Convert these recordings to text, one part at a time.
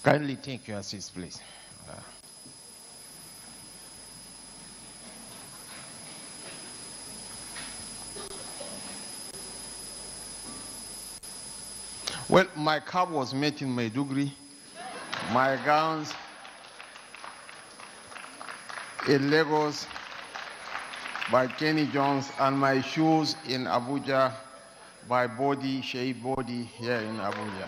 Kindly take your seats, please. Well, my cap was made in Maiduguri, my gowns in Lagos by Kenny Jones, and my shoes in Abuja by Shea Body here in Abuja.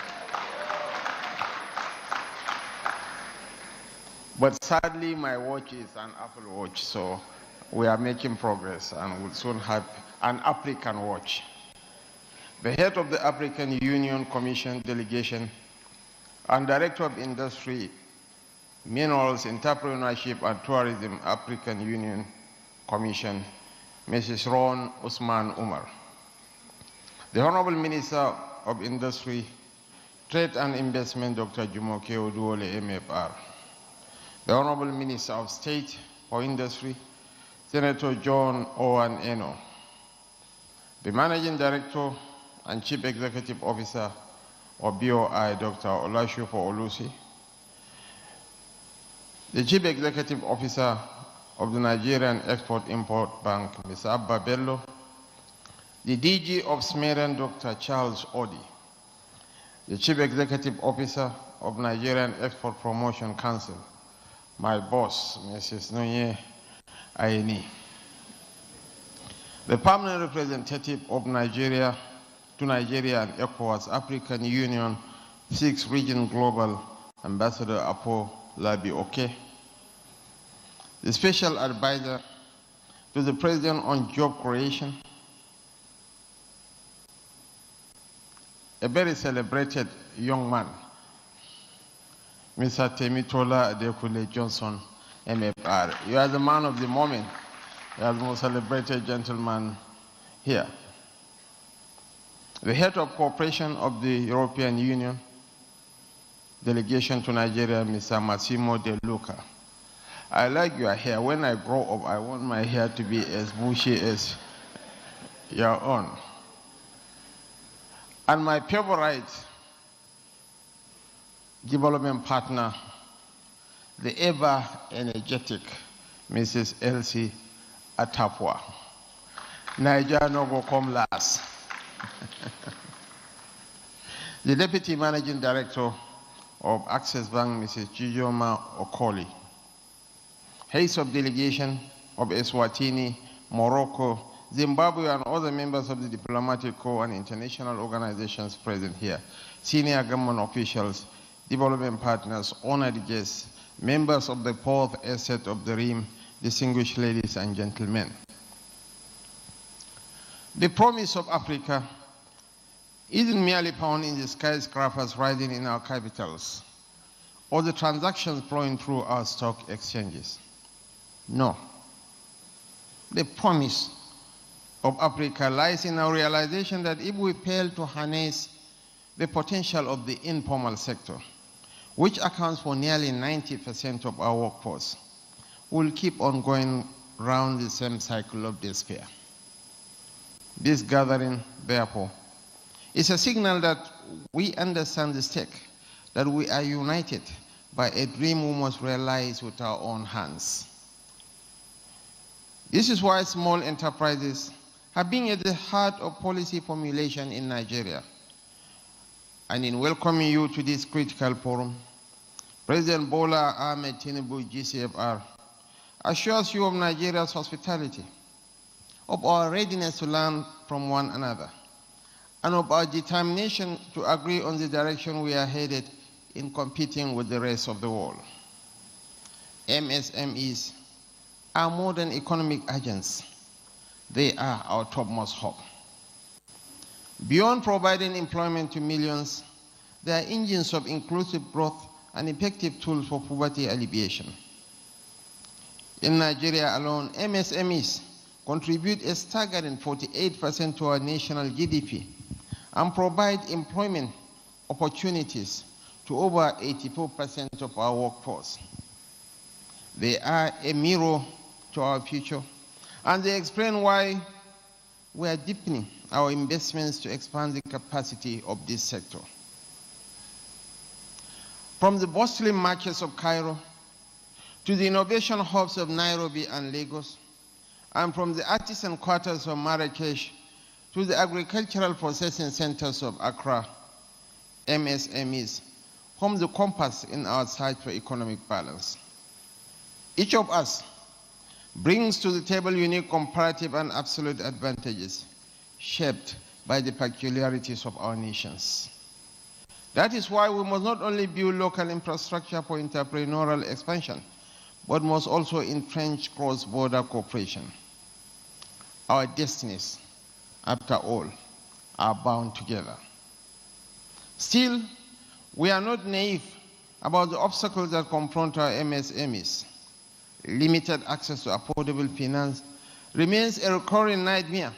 But sadly, my watch is an Apple Watch, so we are making progress and will soon have an African watch. The head of the African Union Commission delegation and Director of Industry, Minerals, Entrepreneurship and Tourism, African Union Commission, Mrs. Ron Usman Umar. The Honorable Minister of Industry, Trade and Investment, Dr. Jumoke Oduole, MFR. The Honorable Minister of State for Industry, Senator John Owen Eno. The Managing Director and Chief Executive Officer of BOI, Dr. Olashupo Olusi. The Chief Executive Officer of the Nigerian Export-Import Bank, Mr. Abba Bello. The DG of Smeran, Dr. Charles Odi. The Chief Executive Officer of Nigerian Export Promotion Council, my boss, Mrs. Nunye Aini. The permanent representative of Nigeria to Nigeria and ECOWAS, African Union, 6th Region Global Ambassador Apo Labi Oke. The Special Advisor to the President on Job Creation, a very celebrated young man, Mr. Temitola Adekule Johnson, MFR. You are the man of the moment. You are the most celebrated gentleman here. The head of cooperation of the European Union delegation to Nigeria, Mr. Massimo De Luca. I like your hair. When I grow up, I want my hair to be as bushy as your own. And my favorite development partner, the ever energetic Mrs. Elsie Atapwa. Nigeria no go come last. The Deputy Managing Director of Access Bank, Mrs. Chijoma Okoli. Heads of delegation of Eswatini, Morocco, Zimbabwe, and other members of the diplomatic corps and international organizations present here, senior government officials, development partners, honored guests, members of the fourth estate of the Rim, distinguished ladies and gentlemen. The promise of Africa isn't merely found in the skyscrapers rising in our capitals or the transactions flowing through our stock exchanges. No. The promise of Africa lies in our realization that if we fail to harness the potential of the informal sector, which accounts for nearly 90% of our workforce, we'll keep on going round the same cycle of despair. This gathering, therefore, is a signal that we understand the stake, that we are united by a dream we must realize with our own hands. This is why small enterprises have been at the heart of policy formulation in Nigeria. And in welcoming you to this critical forum, President Bola Ahmed Tinubu, GCFR, assures you of Nigeria's hospitality, of our readiness to learn from one another, and of our determination to agree on the direction we are headed in competing with the rest of the world. MSMEs are modern economic agents. They are our topmost hope. Beyond providing employment to millions, they are engines of inclusive growth and effective tools for poverty alleviation. In Nigeria alone, MSMEs contribute a staggering 48% to our national GDP and provide employment opportunities to over 84% of our workforce. They are a mirror to our future, and they explain why we are deepening our investments to expand the capacity of this sector. From the bustling markets of Cairo to the innovation hubs of Nairobi and Lagos, and from the artisan quarters of Marrakesh to the agricultural processing centers of Accra, MSMEs form the compass in our search for economic balance. Each of us brings to the table unique comparative and absolute advantages shaped by the peculiarities of our nations. That is why we must not only build local infrastructure for entrepreneurial expansion, but must also entrench cross-border cooperation. Our destinies, after all, are bound together. Still, we are not naive about the obstacles that confront our MSMEs. Limited access to affordable finance remains a recurring nightmare.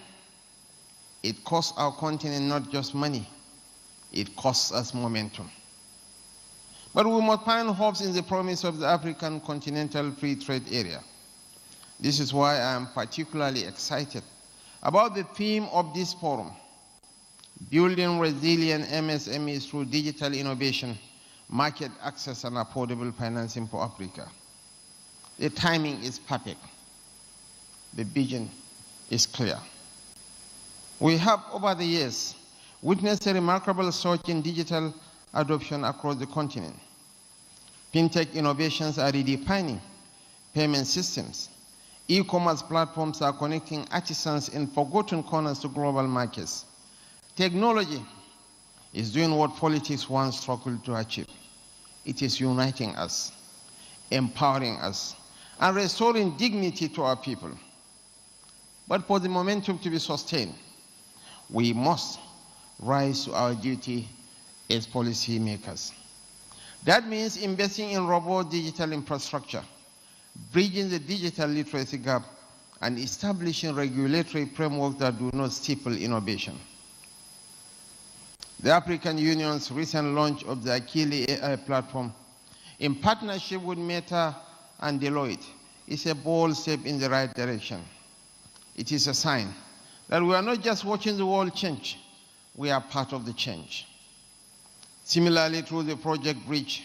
It costs our continent not just money, it costs us momentum. But we must find hopes in the promise of the African Continental Free Trade Area. This is why I am particularly excited about the theme of this forum, building resilient MSMEs through digital innovation, market access, and affordable financing for Africa. The timing is perfect. The vision is clear. We have, over the years, witnessed a remarkable surge in digital adoption across the continent. Fintech innovations are redefining payment systems. E-commerce platforms are connecting artisans in forgotten corners to global markets. Technology is doing what politics once struggled to achieve. It is uniting us, empowering us, and restoring dignity to our people. But for the momentum to be sustained, we must rise to our duty as policymakers. That means investing in robust digital infrastructure, bridging the digital literacy gap, and establishing regulatory frameworks that do not stifle innovation. The African Union's recent launch of the Akili AI platform, in partnership with Meta and Deloitte, is a bold step in the right direction. It is a sign that we are not just watching the world change, we are part of the change. Similarly, through the Project Bridge,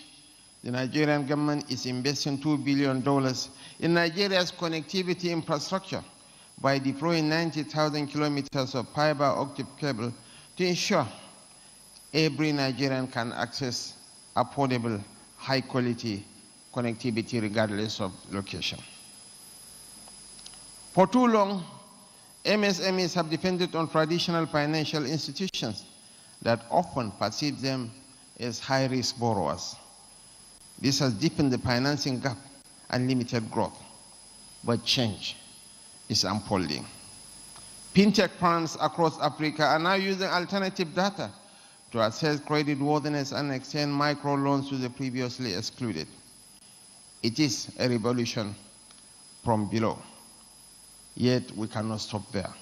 the Nigerian government is investing $2 billion in Nigeria's connectivity infrastructure by deploying 90,000 kilometers of fiber optic cable to ensure every Nigerian can access affordable, high-quality connectivity regardless of location. For too long, MSMEs have depended on traditional financial institutions that often perceive them as high-risk borrowers. This has deepened the financing gap and limited growth, but change is unfolding. Fintech firms across Africa are now using alternative data to assess creditworthiness and extend microloans to the previously excluded. It is a revolution from below, yet we cannot stop there.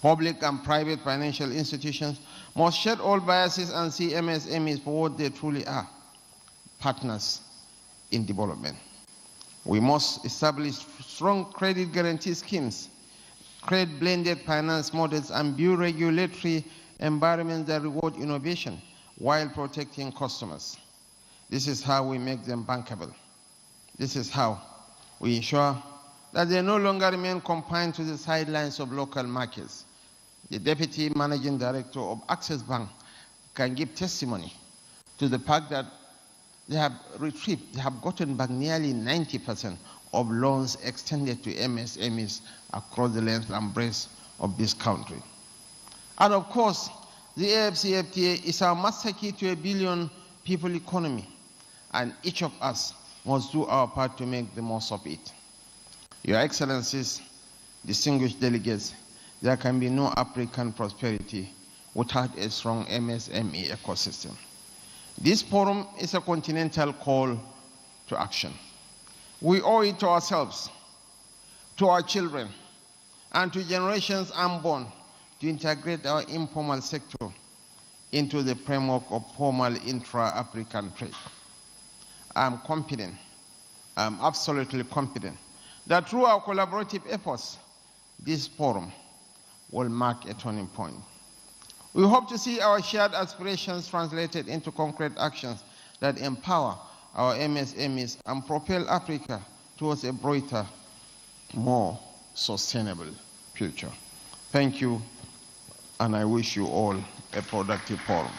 Public and private financial institutions must shed all biases and see MSMEs for what they truly are, partners in development. We must establish strong credit guarantee schemes, create blended finance models, and build regulatory environments that reward innovation while protecting customers. This is how we make them bankable. This is how we ensure that they no longer remain confined to the sidelines of local markets. The Deputy Managing Director of Access Bank can give testimony to the fact that they have gotten back nearly 90% of loans extended to MSMEs across the length and breadth of this country. And of course, the AFCFTA is our master key to a billion people economy, and each of us must do our part to make the most of it. Your Excellencies, distinguished delegates, there can be no African prosperity without a strong MSME ecosystem. This forum is a continental call to action. We owe it to ourselves, to our children, and to generations unborn to integrate our informal sector into the framework of formal intra-African trade. I'm confident, I'm absolutely confident, that through our collaborative efforts, this forum will mark a turning point. We hope to see our shared aspirations translated into concrete actions that empower our MSMEs and propel Africa towards a brighter, more sustainable future. Thank you, and I wish you all a productive forum.